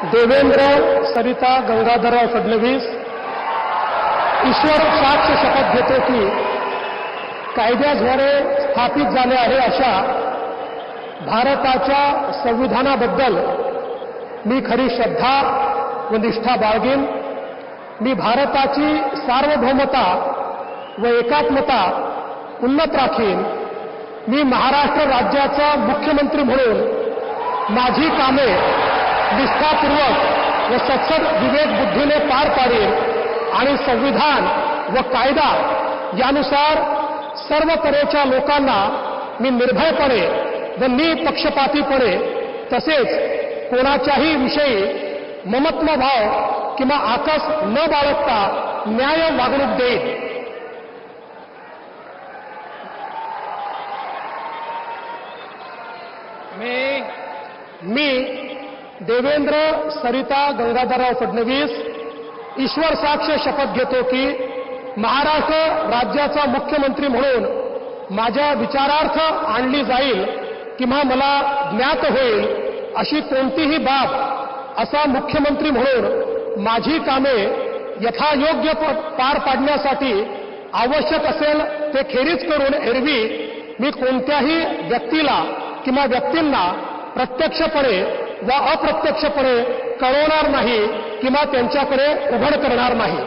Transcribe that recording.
देवेंद्र सरिता गंगाधरराव फडणवीस ईश्वर साक्ष शपथ घेतो की कायद्याद्वारे स्थापित झाले आहे अशा भारताच्या संविधानाबद्दल मी खरी श्रद्धा व निष्ठा बाळगेन। मी भारताची सार्वभौमता व एकात्मता उन्नत राखीन। मी महाराष्ट्र राज्याचा मुख्यमंत्री म्हणून माझी कामे निष्ठापूर्वक व सत्सद विवेक बुद्धीने पार पाडेन आणि संविधान व कायदा यानुसार सर्व तऱ्हेच्या लोकांना मी निर्भयपणे व निपक्षपातीपणे तसेच कोणाच्याही विषयी ममत्वभाव किंवा आकस न बाळगता न्याय वागणूक देईन। मी देवेंद्र सरिता गंगाधरराव फडणवीस ईश्वर साक्ष शपथ घेतो की महाराष्ट्र राज्याचा मुख्यमंत्री म्हणून माझ्या विचारार्थ आणली जाईल किंवा मला ज्ञात होईल अशी कोणतीही बाब असा मुख्यमंत्री म्हणून माझी कामे यथायोग्य पार पाडण्यासाठी आवश्यक असेल ते खेरीज करून एरवी मी कोणत्याही व्यक्तीला किंवा व्यक्तींना प्रत्यक्षपणे व अप्रत्यक्षपणे कळवणार नाही किंवा त्यांच्याकडे उघड करणार नाही।